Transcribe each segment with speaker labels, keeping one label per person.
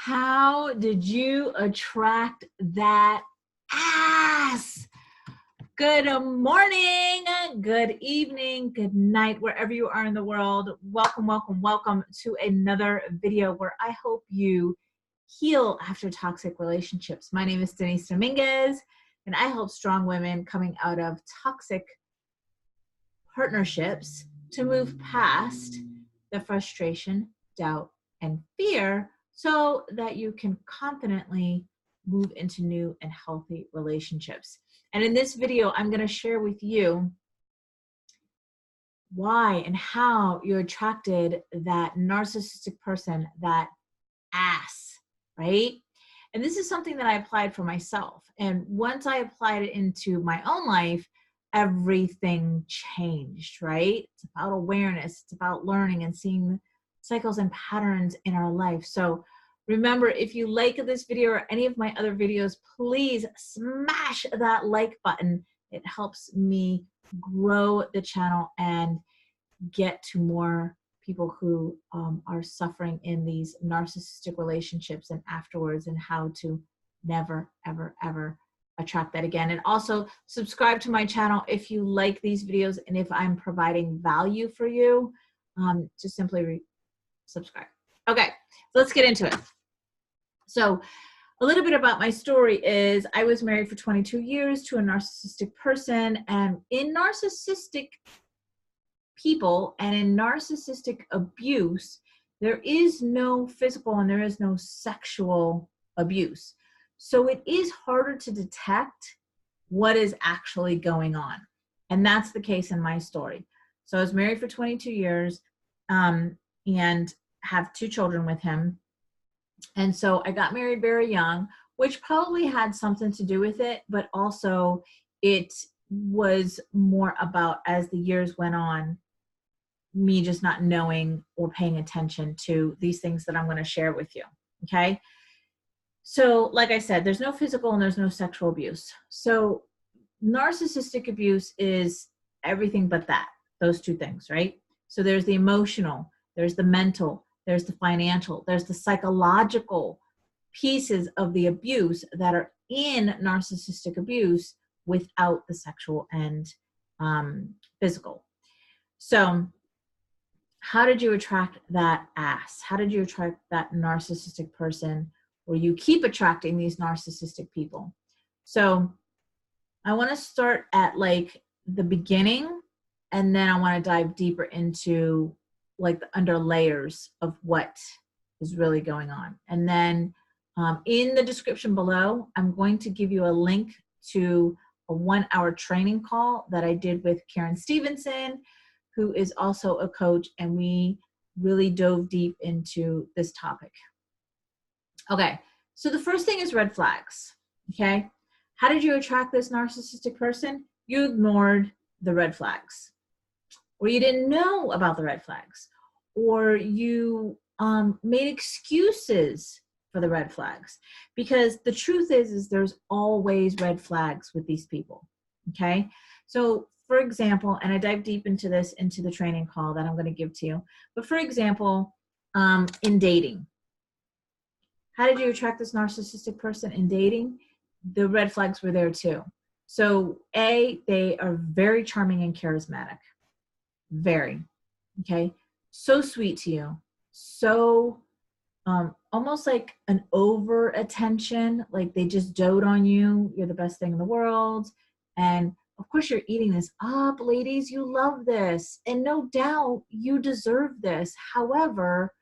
Speaker 1: How did you attract that ass? Good morning, good evening, good night, wherever you are in the world. Welcome, welcome, welcome to another video where I hope you heal after toxic relationships. My name is Denise Dominguez, and I help strong women coming out of toxic partnerships to move past the frustration, doubt, and fear so that you can confidently move into new and healthy relationships. And in this video, I'm going to share with you why and how you attracted that narcissistic person, that ass, right? And this is something that I applied for myself. And once I applied it into my own life, everything changed, right? It's about awareness. It's about learning and seeing cycles and patterns in our life. So remember, if you like this video or any of my other videos, please smash that like button. It helps me grow the channel and get to more people who are suffering in these narcissistic relationships and afterwards, and how to never, ever, ever attract that again. And also subscribe to my channel if you like these videos and if I'm providing value for you. Just simply subscribe. Okay, so let's get into it. So a little bit about my story is I was married for 22 years to a narcissistic person, and in narcissistic people and in narcissistic abuse, there is no physical and there is no sexual abuse. So it is harder to detect what is actually going on. And that's the case in my story. So I was married for 22 years and have 2 children with him. And so I got married very young, which probably had something to do with it, but also it was more about, as the years went on, me just not knowing or paying attention to these things that I'm going to share with you. Okay. So like I said, there's no physical and there's no sexual abuse. So narcissistic abuse is everything but that, those 2 things, right? So there's the emotional, there's the mental, there's the financial, there's the psychological pieces of the abuse that are in narcissistic abuse without the sexual and physical. So how did you attract that ass? How did you attract that narcissistic person, or you keep attracting these narcissistic people? So I want to start at like the beginning, and then I want to dive deeper into like the under layers of what is really going on. And then in the description below, I'm going to give you a link to a 1-hour training call that I did with Karen Stevenson, who is also a coach, and we really dove deep into this topic. Okay, so the first thing is red flags, okay? How did you attract this narcissistic person? You ignored the red flags, or you didn't know about the red flags, or you made excuses for the red flags, because the truth is there's always red flags with these people, okay? So for example, and I dive deep into this, into the training call that I'm going to give to you, but for example, in dating, how did you attract this narcissistic person in dating? The red flags were there too. So they are very charming and charismatic, very, okay? So sweet to you, so almost like an over attention, like they just dote on you. You're the best thing in the world. And of course you're eating this up, ladies. You love this. And no doubt you deserve this. However,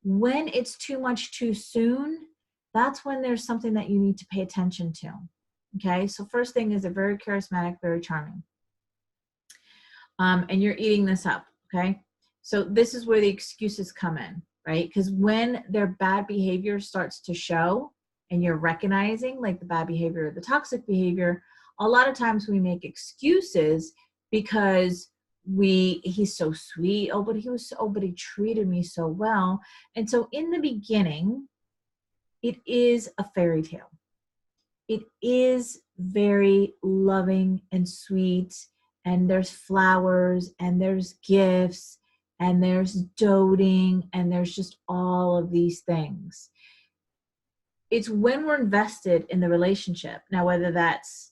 Speaker 1: when it's too much too soon, that's when there's something that you need to pay attention to. Okay. So first thing is they're very charismatic, very charming. And you're eating this up. Okay. So this is where the excuses come in, right? Because when their bad behavior starts to show and you're recognizing like the bad behavior or the toxic behavior, a lot of times we make excuses because he's so sweet. Oh, but he treated me so well. And so in the beginning, it is a fairy tale. It is very loving and sweet, and there's flowers and there's gifts and there's doting and there's just all of these things. it's when we're invested in the relationship. Now, whether that's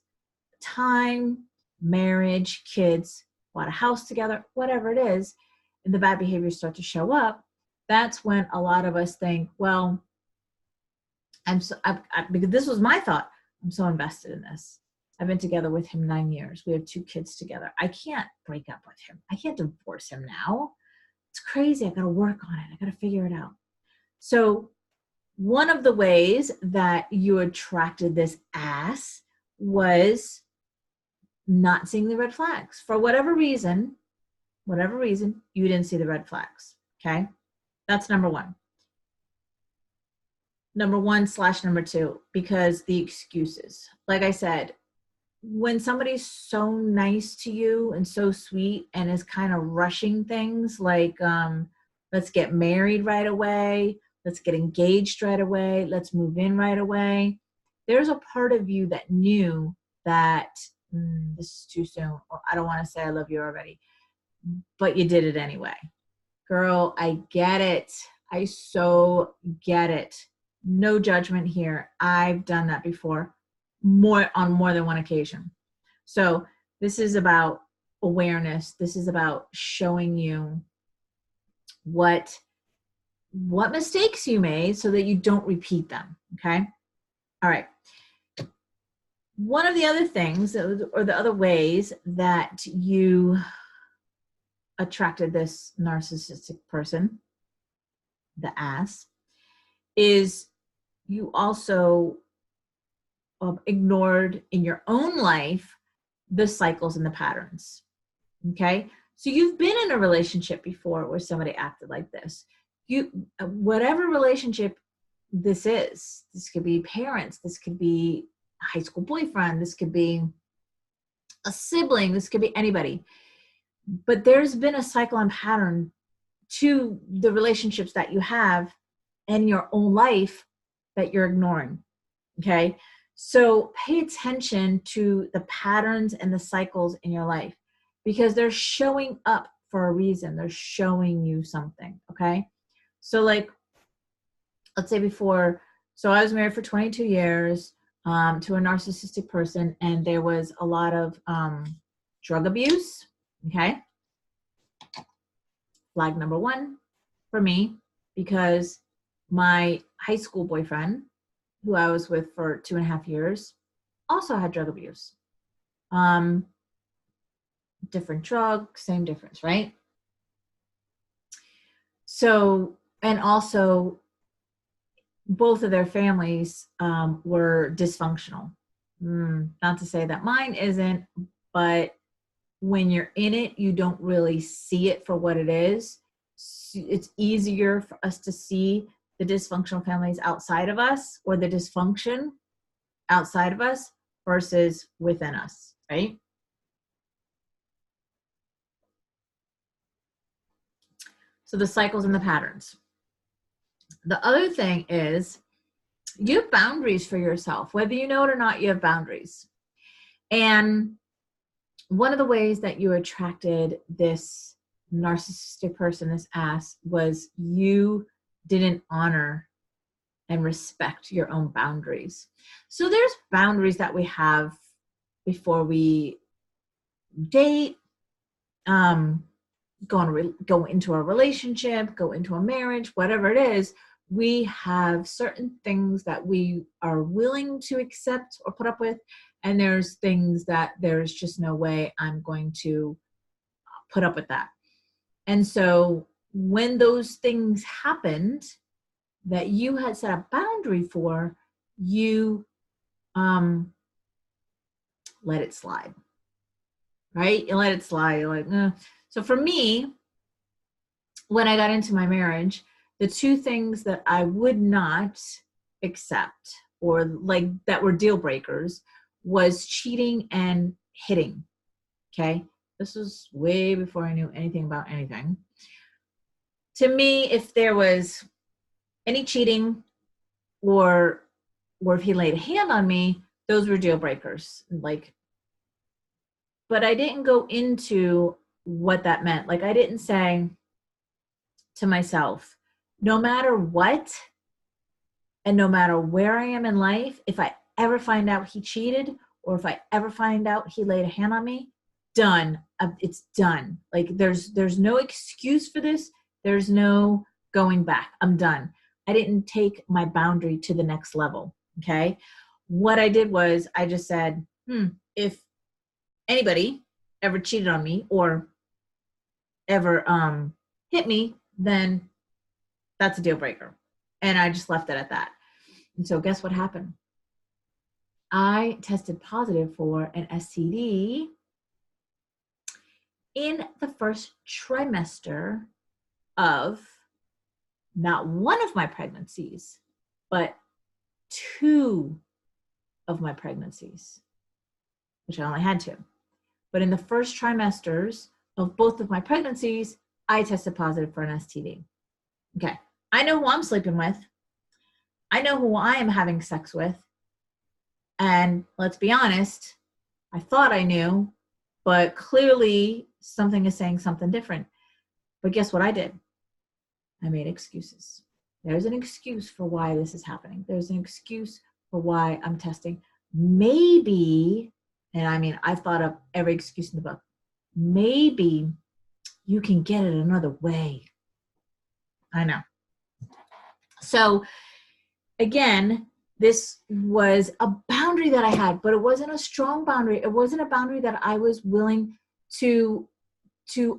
Speaker 1: time, marriage, kids, bought a house together, whatever it is, and the bad behaviors start to show up, that's when a lot of us think, well, because this was my thought, I'm so invested in this. I've been together with him 9 years. We have 2 kids together. I can't break up with him. I can't divorce him now. It's crazy. I got to work on it. I got to figure it out. So one of the ways that you attracted this ass was not seeing the red flags. For whatever reason, you didn't see the red flags. Okay. That's number one. Number one / number two, because the excuses. Like I said, when somebody's so nice to you and so sweet and is kind of rushing things like, let's get married right away, let's get engaged right away, let's move in right away, there's a part of you that knew that this is too soon, or I don't want to say I love you already, but you did it anyway. Girl, I get it. I so get it. No judgment here. I've done that before, on more than one occasion. So this is about awareness. This is about showing you what mistakes you made so that you don't repeat them. Okay. All right. One of the other things, or the other ways that you attracted this narcissistic person, the ass, is you also ignored in your own life the cycles and the patterns. Okay. So you've been in a relationship before where somebody acted like this. Whatever relationship this is, this could be parents, this could be a high school boyfriend, this could be a sibling, this could be anybody. But there's been a cycle and pattern to the relationships that you have in your own life that you're ignoring. Okay. So pay attention to the patterns and the cycles in your life, because they're showing up for a reason. They're showing you something. Okay. So like, let's say so I was married for 22 years to a narcissistic person, and there was a lot of drug abuse. Okay. Flag number one for me, because my high school boyfriend, who I was with for 2.5 years, also had drug abuse. Different drug, same difference, right? So, and also both of their families were dysfunctional. Not to say that mine isn't, but when you're in it, you don't really see it for what it is. It's easier for us to see the dysfunctional families outside of us, or the dysfunction outside of us versus within us, right? So the cycles and the patterns. The other thing is you have boundaries for yourself. Whether you know it or not, you have boundaries. And one of the ways that you attracted this narcissistic person, this ass, was you didn't honor and respect your own boundaries. So there's boundaries that we have before we date, go into a relationship, go into a marriage, whatever it is. We have certain things that we are willing to accept or put up with, and there's things that there's just no way I'm going to put up with that. And so when those things happened that you had set a boundary for, you let it slide, right? You let it slide. You're like, eh. So for me, when I got into my marriage, the two things that I would not accept, or like that were deal breakers, was cheating and hitting. Okay. This was way before I knew anything about anything. To me, if there was any cheating or if he laid a hand on me, those were deal breakers. Like, but I didn't go into what that meant. Like, I didn't say to myself, no matter what, And no matter where I am in life, if I ever find out he cheated, or if I ever find out he laid a hand on me, done. It's done. Like there's no excuse for this. There's no going back. I'm done. I didn't take my boundary to the next level. Okay. What I did was I just said, if anybody ever cheated on me or ever hit me, then that's a deal breaker. And I just left it at that. And so guess what happened? I tested positive for an STD in the first trimester of not one of my pregnancies, but 2 of my pregnancies, which I only had 2. But in the first trimesters of both of my pregnancies, I tested positive for an STD. Okay. I know who I'm sleeping with. I know who I am having sex with. And let's be honest, I thought I knew, but clearly something is saying something different. But guess what I did? I made excuses. There's an excuse for why this is happening. There's an excuse for why I'm testing. Maybe, and I mean, I've thought of every excuse in the book. Maybe you can get it another way. I know. So again, this was a boundary that I had, but it wasn't a strong boundary. It wasn't a boundary that I was willing to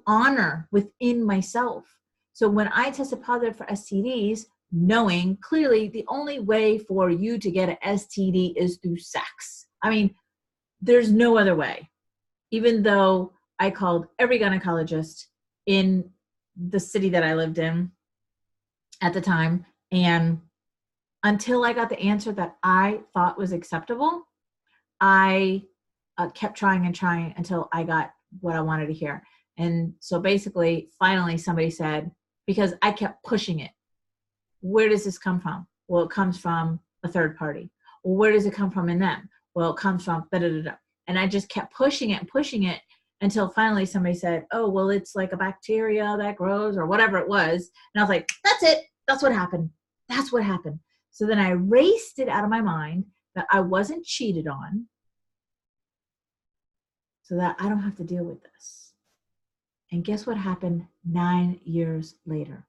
Speaker 1: honor within myself. So when I tested positive for STDs, knowing clearly the only way for you to get an STD is through sex. I mean, there's no other way. Even though I called every gynecologist in the city that I lived in at the time, and until I got the answer that I thought was acceptable, I kept trying and trying until I got what I wanted to hear. And so basically, finally somebody said, because I kept pushing it, where does this come from? Well, it comes from a third party. Well, where does it come from in them? Well, it comes from da-da-da-da. And I just kept pushing it and pushing it until finally somebody said, oh, well, it's like a bacteria that grows or whatever it was. And I was like, that's it. That's what happened. That's what happened. So then I erased it out of my mind that I wasn't cheated on so that I don't have to deal with this. And guess what happened 9 years later?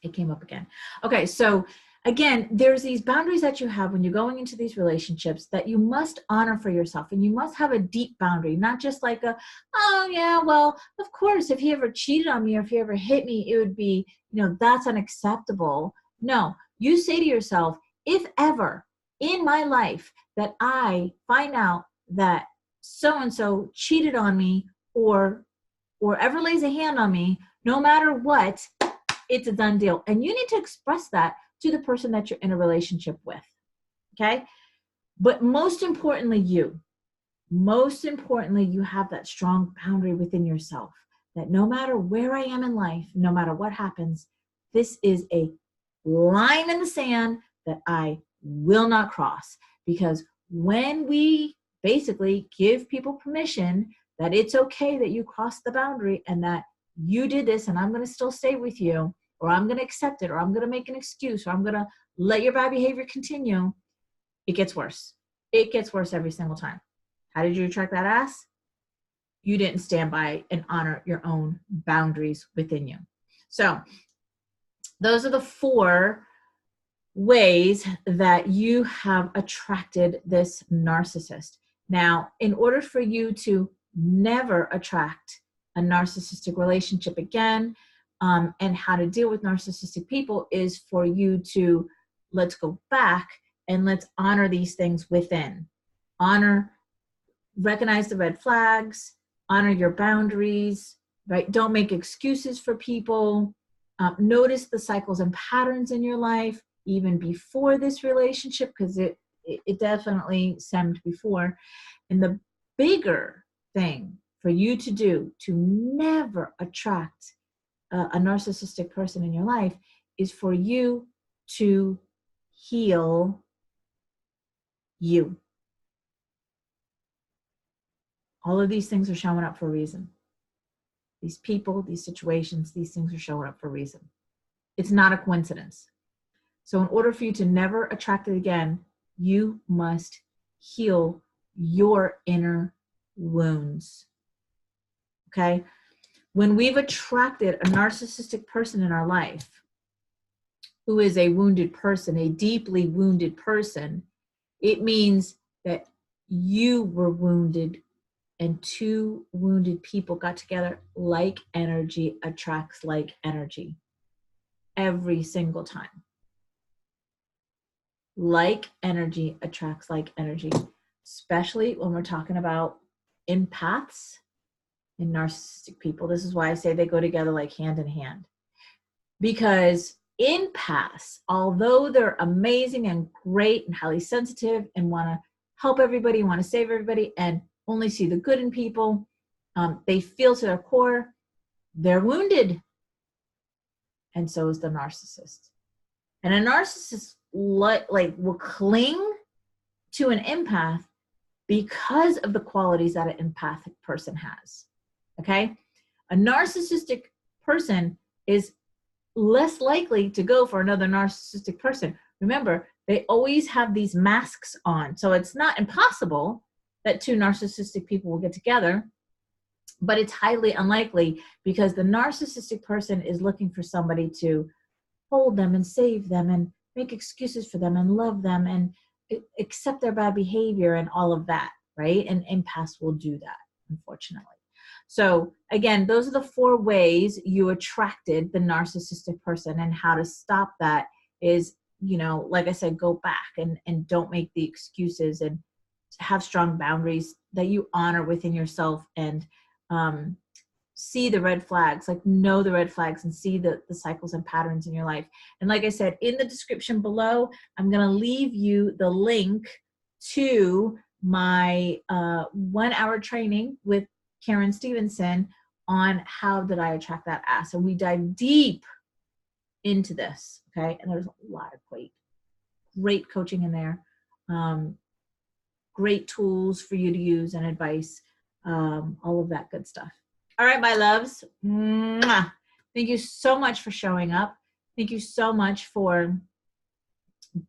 Speaker 1: It came up again. Okay, so again, there's these boundaries that you have when you're going into these relationships that you must honor for yourself. And you must have a deep boundary, not just like a, oh yeah, well, of course, if he ever cheated on me or if he ever hit me, it would be, that's unacceptable. No, you say to yourself, if ever in my life that I find out that so-and-so cheated on me or ever lays a hand on me, no matter what, it's a done deal. And you need to express that to the person that you're in a relationship with, okay? But most importantly, you have that strong boundary within yourself that no matter where I am in life, no matter what happens, this is a line in the sand that I will not cross. Because when we basically give people permission that it's okay that you crossed the boundary and that you did this and I'm going to still stay with you, or I'm going to accept it, or I'm going to make an excuse, or I'm going to let your bad behavior continue, it gets worse. It gets worse every single time. How did you attract that ass? You didn't stand by and honor your own boundaries within you. So those are the 4 ways that you have attracted this narcissist. Now, in order for you to never attract a narcissistic relationship again, and how to deal with narcissistic people is for you to, let's go back and let's honor these things within. Recognize the red flags, honor your boundaries, right? Don't make excuses for people. Notice the cycles and patterns in your life, even before this relationship, because it definitely stemmed before. And the bigger thing for you to do to never attract a narcissistic person in your life is for you to heal you. All of these things are showing up for a reason. These people, these situations, these things are showing up for a reason. It's not a coincidence. So in order for you to never attract it again, you must heal your inner wounds. Okay? When we've attracted a narcissistic person in our life, who is a wounded person, a deeply wounded person, it means that you were wounded and two wounded people got together. Like energy attracts like energy every single time. Like energy attracts like energy, especially when we're talking about empaths and narcissistic people. This is why I say they go together like hand in hand. Because empaths, although they're amazing and great and highly sensitive and want to help everybody, want to save everybody, and only see the good in people, they feel to their core, they're wounded. And so is the narcissist. And a narcissist will cling to an empath because of the qualities that an empathic person has. Okay? A narcissistic person is less likely to go for another narcissistic person. Remember, they always have these masks on. So it's not impossible that two narcissistic people will get together, but it's highly unlikely because the narcissistic person is looking for somebody to hold them and save them and make excuses for them and love them and accept their bad behavior and all of that, right? And empaths will do that, unfortunately. So again, those are the 4 ways you attracted the narcissistic person, and how to stop that is, like I said, go back and don't make the excuses, and have strong boundaries that you honor within yourself, and see the red flags, like know the red flags and see the cycles and patterns in your life. And like I said, in the description below, I'm going to leave you the link to my 1-hour training with Karen Stevenson on how did I attract that ass. And we dive deep into this, okay? And there's a lot of great coaching in there. Great tools for you to use and advice, all of that good stuff. All right, my loves. Mwah. Thank you so much for showing up. Thank you so much for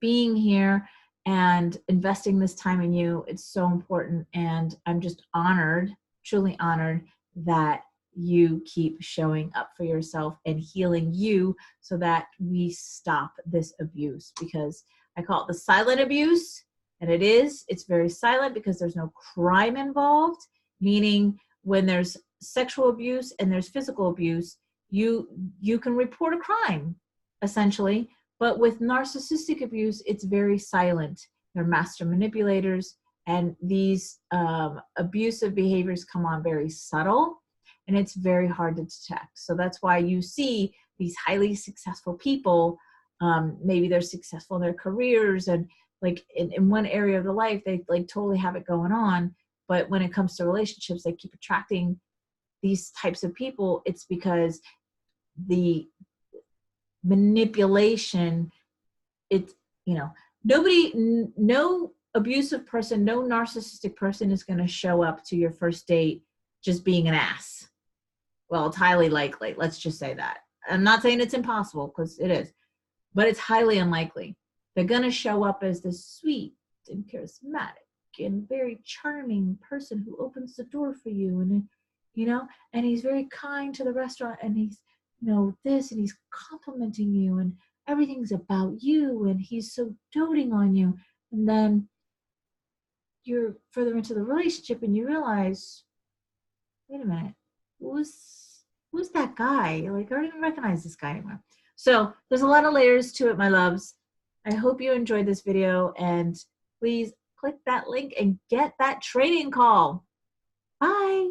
Speaker 1: being here and investing this time in you. It's so important. And I'm just honored, truly honored, that you keep showing up for yourself and healing you so that we stop this abuse, because I call it the silent abuse. And it's very silent because there's no crime involved, meaning when there's sexual abuse and there's physical abuse, you can report a crime, essentially. But with narcissistic abuse, it's very silent. They're master manipulators, and these abusive behaviors come on very subtle, and it's very hard to detect. So that's why you see these highly successful people, maybe they're successful in their careers, and like in one area of the life, they like totally have it going on. But when it comes to relationships, they keep attracting these types of people. It's because the manipulation, no abusive person, no narcissistic person is going to show up to your first date just being an ass. Well, it's highly likely. Let's just say that. I'm not saying it's impossible, because it is, but it's highly unlikely. They're going to show up as this sweet and charismatic and very charming person who opens the door for you, and and he's very kind to the restaurant, and he's this, and he's complimenting you, and everything's about you, and he's so doting on you. And then you're further into the relationship and you realize, wait a minute, who's that guy? Like, I don't even recognize this guy anymore. So there's a lot of layers to it, my loves. I hope you enjoyed this video, and please click that link and get that training call. Bye.